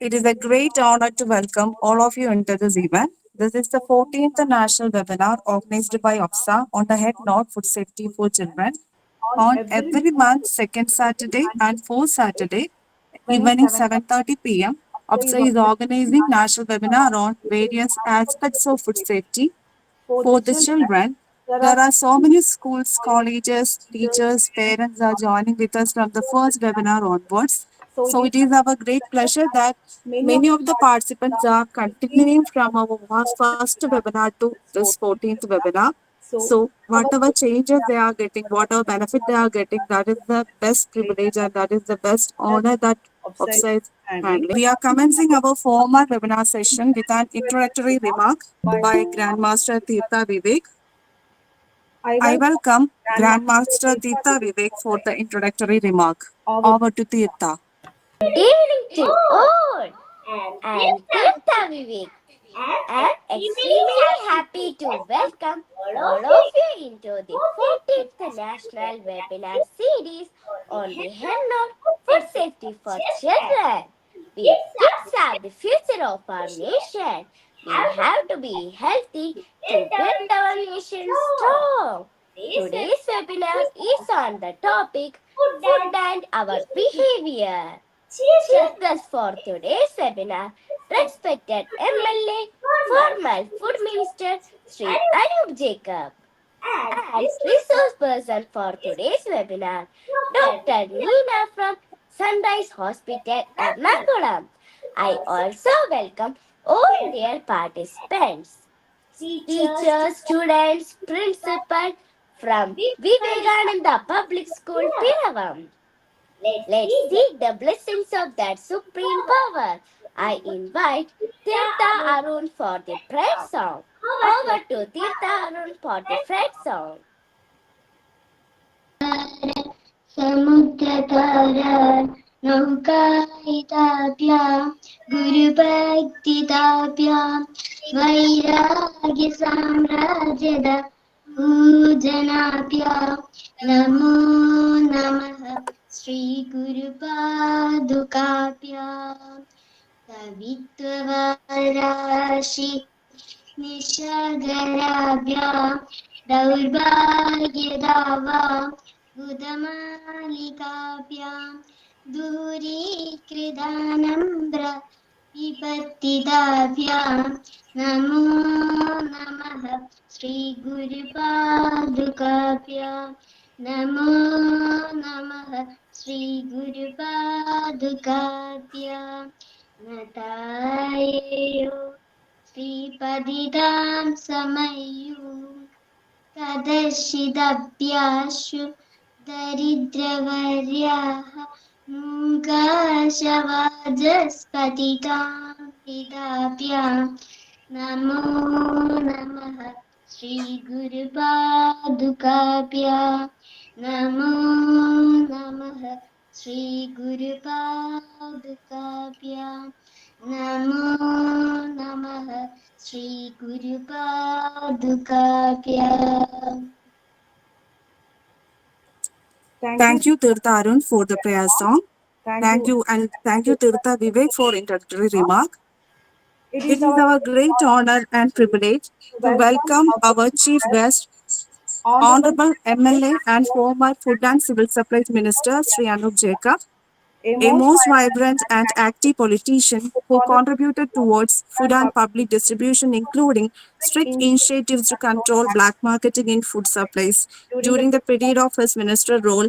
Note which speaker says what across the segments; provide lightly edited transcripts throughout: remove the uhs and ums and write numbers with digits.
Speaker 1: It is a great honor to welcome all of you into this event. This is the 14th National Webinar organized by OFSSA on the head note Food Safety for Children on every month, second Saturday and fourth Saturday, evening 7:30 p.m. OFSSA is organizing national webinar on various aspects of food safety for the children. There are so many schools, colleges, teachers, parents are joining with us from the first webinar onwards. So it is our great pleasure that many of the participants are continuing from our first webinar to this 14th webinar. So whatever changes they are getting, whatever benefit they are getting, that is the best privilege and that is the best honor that OFSSA is handling. We are commencing our formal webinar session with an introductory remark by Grandmaster Tirtha Vivek. I welcome Grandmaster Tirtha Vivek for the introductory remark. Over to Tirtha.
Speaker 2: Evening to all. I'm Tirtha Vivek. I'm extremely happy to welcome all of you into the 14th National Webinar Series on the Henna Food Safety for Children. The kids are the future of our nation. We have to be healthy to build our nation strong. Today's webinar is on the topic food and our behavior. Chief guest for today's webinar, respected MLA, former Food Minister Sri Anoop Jacob. And resource person for today's webinar, Dr. Neena from Sunrise Hospital, Ernakulam. I also welcome all their participants, teachers, students, principal from Vivekananda Public School, Piravam. Let's seek the blessings of that supreme power. I invite Tirtha Arun for the prayer song. Over to Tirtha Arun for the prayer song.
Speaker 3: Samudratara Naukaitapya Guru Bhakti Tapya Vairagya Samrajyada Pujanapya Namo Namaha Sri Guru Padukapya Savitvarashi Nishagarabhya Daurbhagyadava Budamalikapyam Durikridanambra Vipattidabhyam Namo Namaha Sri Guru Padukapyam Namo Namaha Sri Guru Padukapyam Natayeyo Sri Padidam Samayu Kadashidabhyashu Daridravariyaha Mukashavajaspatitam Pidapyam Namo Namaha Sri Guru Padukapya Namo Namaha Sri Guru Padukapya Namo Namaha Sri Guru Padukapya.
Speaker 1: Thank you, Tirtha Arun, for the prayer song. Thank you Tirtha Vivek, for introductory remark. It is our great honor and privilege to welcome our chief guest, Honorable MLA and former Food and Civil Supplies Minister Sri Anoop Jacob, a most vibrant and active politician who contributed towards food and public distribution, including strict initiatives to control black marketing in food supplies during the period of his minister role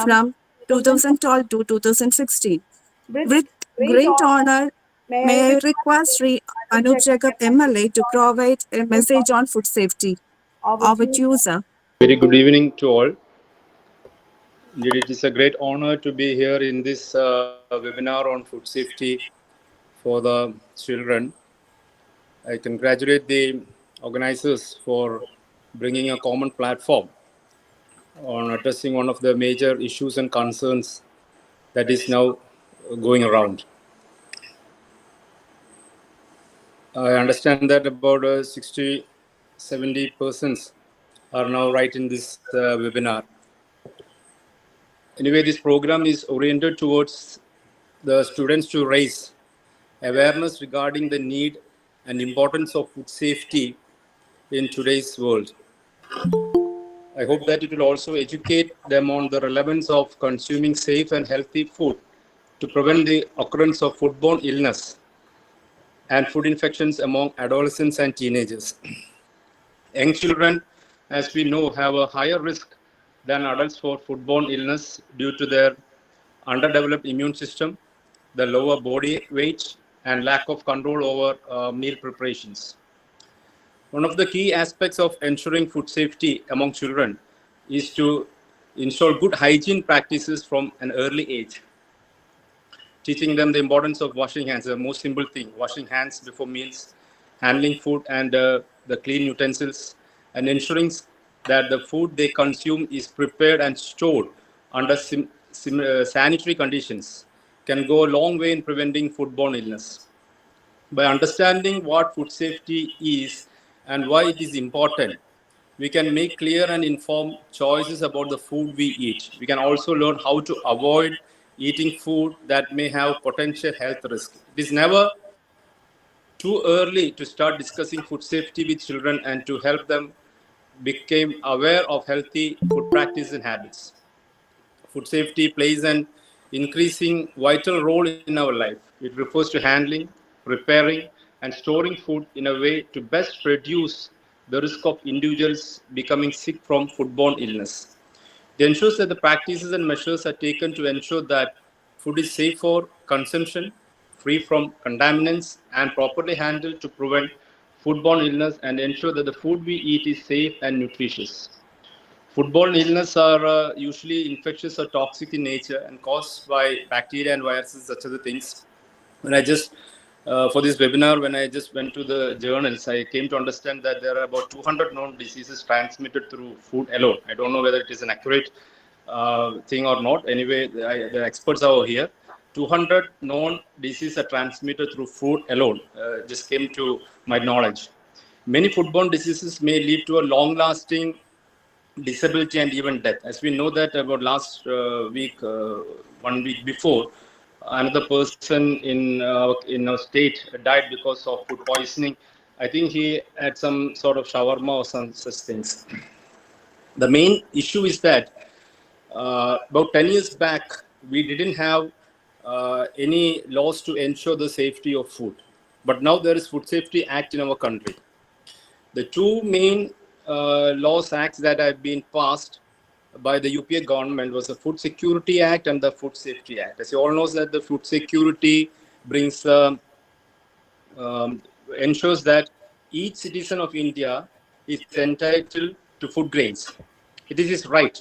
Speaker 1: from 2012 to 2016. With great honor, may I request Sri Anoop Jacob MLA to provide a message on food safety. Over to you, sir.
Speaker 4: Very good evening to all. Indeed, it is a great honor to be here in this webinar on food safety for the children. I congratulate the organizers for bringing a common platform on addressing one of the major issues and concerns that is now going around. I understand that about 60-70% are now right in this webinar. Anyway, this program is oriented towards the students to raise awareness regarding the need and importance of food safety in today's world. I hope that it will also educate them on the relevance of consuming safe and healthy food to prevent the occurrence of foodborne illness and food infections among adolescents and teenagers. Young children, as we know, have a higher risk than adults for foodborne illness due to their underdeveloped immune system, the lower body weight, and lack of control over meal preparations. One of the key aspects of ensuring food safety among children is to ensure good hygiene practices from an early age, teaching them the importance of washing hands, the most simple thing, washing hands before meals, handling food and the clean utensils, and ensuring that the food they consume is prepared and stored under sanitary conditions can go a long way in preventing foodborne illness. By understanding what food safety is and why it is important, we can make clear and informed choices about the food we eat. We can also learn how to avoid eating food that may have potential health risk. It is never too early to start discussing food safety with children and to help them become aware of healthy food practices and habits. Food safety plays an increasing vital role in our life. It refers to handling, preparing, and storing food in a way to best reduce the risk of individuals becoming sick from foodborne illness. It ensures that the practices and measures are taken to ensure that food is safe for consumption, free from contaminants, and properly handled to prevent foodborne illness and ensure that the food we eat is safe and nutritious. Foodborne illness are usually infectious or toxic in nature and caused by bacteria and viruses, such other things. When I just for this webinar, when I just went to the journals, I came to understand that there are about 200 known diseases transmitted through food alone. I don't know whether it is an accurate thing or not. Anyway, the experts are here. 200 known diseases are transmitted through food alone. Just came to my knowledge. Many foodborne diseases may lead to a long-lasting disability and even death. As we know that about last week, 1 week before, another person in our state died because of food poisoning. I think he had some sort of shawarma or some such things. The main issue is that about 10 years back, we didn't have any laws to ensure the safety of food. But now there is Food Safety Act in our country. The two main laws acts that have been passed by the UPA government was the Food Security Act and the Food Safety Act. As you all know, that the food security brings ensures that each citizen of India is entitled to food grains. It is his right.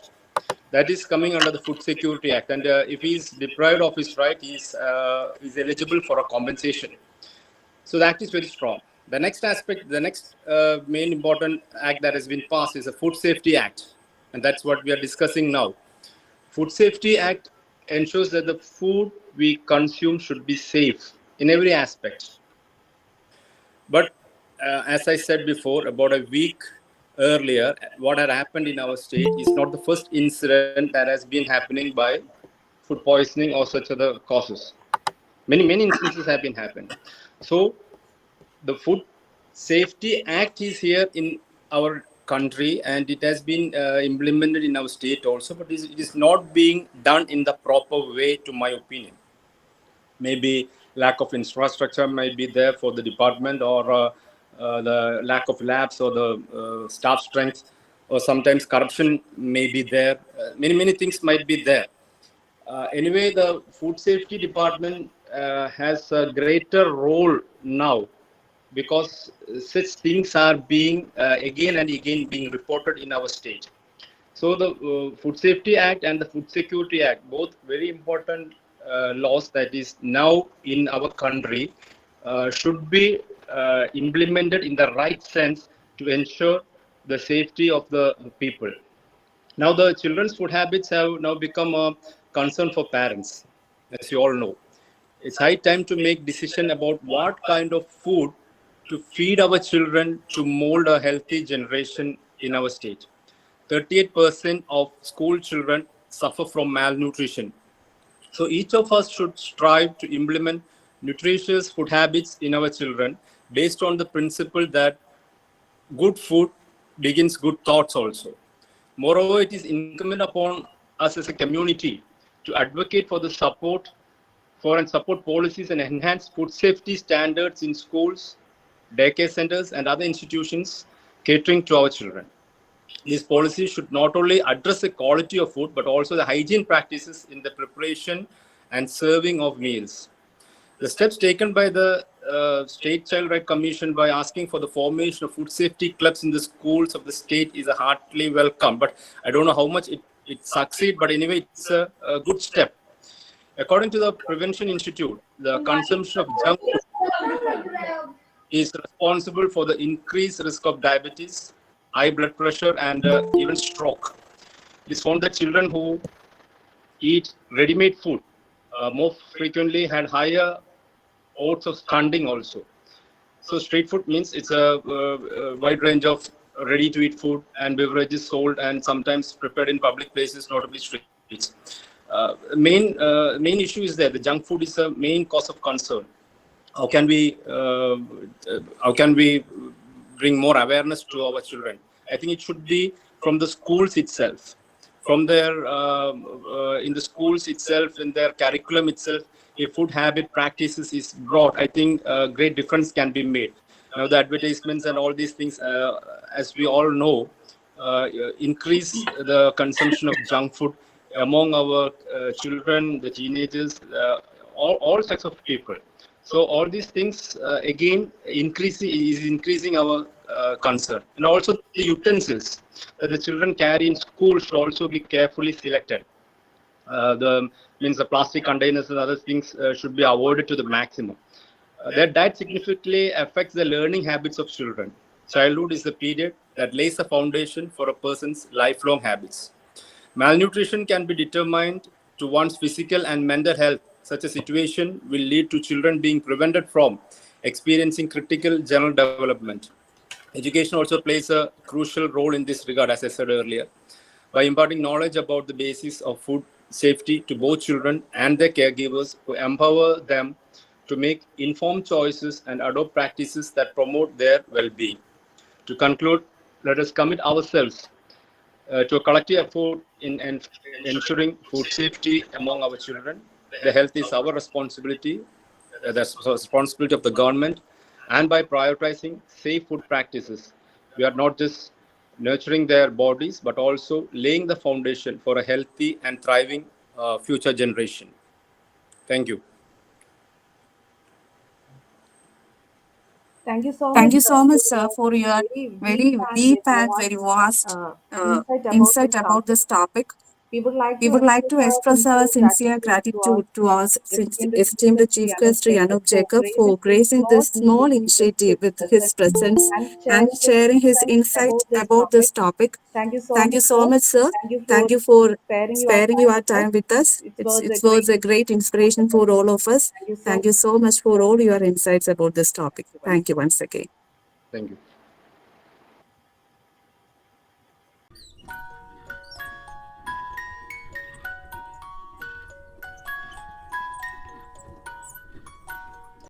Speaker 4: That is coming under the Food Security Act, and if he is deprived of his right, he is eligible for a compensation. So the act is very strong. The next aspect, the next main important act that has been passed is the Food Safety Act, and that's what we are discussing now. Food Safety Act ensures that the food we consume should be safe in every aspect. But as I said before, about a week earlier, what had happened in our state is not the first incident that has been happening by food poisoning or such other causes. Many instances have been happening. So the Food Safety Act is here in our country and it has been implemented in our state also, but it is not being done in the proper way, to my opinion. Maybe lack of infrastructure might be there for the department, or the lack of labs or the staff strength, or sometimes corruption may be there. Many things might be there. Anyway, the food safety department has a greater role now because such things are being again and again being reported in our state. So the Food Safety Act and the Food Security Act, both very important laws that is now in our country, should be implemented in the right sense to ensure the safety of the people. Now the children's food habits have now become a concern for parents, as you all know. It's high time to make decision about what kind of food to feed our children to mold a healthy generation in our state. 38% of school children suffer from malnutrition. So each of us should strive to implement nutritious food habits in our children based on the principle that good food begins good thoughts also. Moreover, it is incumbent upon us as a community to advocate for the support for and support policies and enhance food safety standards in schools, daycare centers, and other institutions catering to our children. These policies should not only address the quality of food, but also the hygiene practices in the preparation and serving of meals. The steps taken by the State Child Right Commission by asking for the formation of food safety clubs in the schools of the state is a heartily welcome. But I don't know how much it succeeds, but anyway, it's a good step. According to the Prevention Institute, the consumption of junk food is responsible for the increased risk of diabetes, high blood pressure, and even stroke. It is found that children who eat ready-made food more frequently had higher odds of stunting also. So street food means it's a wide range of ready-to-eat food and beverages sold and sometimes prepared in public places, notably streets. Main issue is there. The junk food is a main cause of concern. How can we bring more awareness to our children? I think it should be from the schools itself, from their in the schools itself, in their curriculum itself. If food habit practices is brought, I think a great difference can be made. Now the advertisements and all these things, as we all know, increase the consumption of junk food among our children, the teenagers, all sorts of people. So all these things again increasing our concern, and also the utensils that the children carry in school should also be carefully selected. The plastic containers and other things should be avoided to the maximum. Their diet significantly affects the learning habits of children. Childhood is the period that lays the foundation for a person's lifelong habits. Malnutrition can be determined to one's physical and mental health. Such a situation will lead to children being prevented from experiencing critical general development. Education also plays a crucial role in this regard, as I said earlier. By imparting knowledge about the basis of food safety to both children and their caregivers, to empower them to make informed choices and adopt practices that promote their well-being. To conclude, let us commit ourselves to a collective effort in ensuring food safety among our children. The health is our responsibility, the responsibility of the government, and by prioritizing safe food practices, we are not just nurturing their bodies, but also laying the foundation for a healthy and thriving future generation. Thank you.
Speaker 1: Thank you so much, sir, for your very deep and very vast insight about this topic. We would like to express our sincere gratitude to our esteemed Chief Guest Anoop Jacob for gracing this small initiative with his presence and sharing his insight about this topic. Thank you so much, sir. Thank you for sparing your time with us. It was a great inspiration for all of us. Thank you so much for all your insights about this topic. Thank you once again.
Speaker 4: Thank you.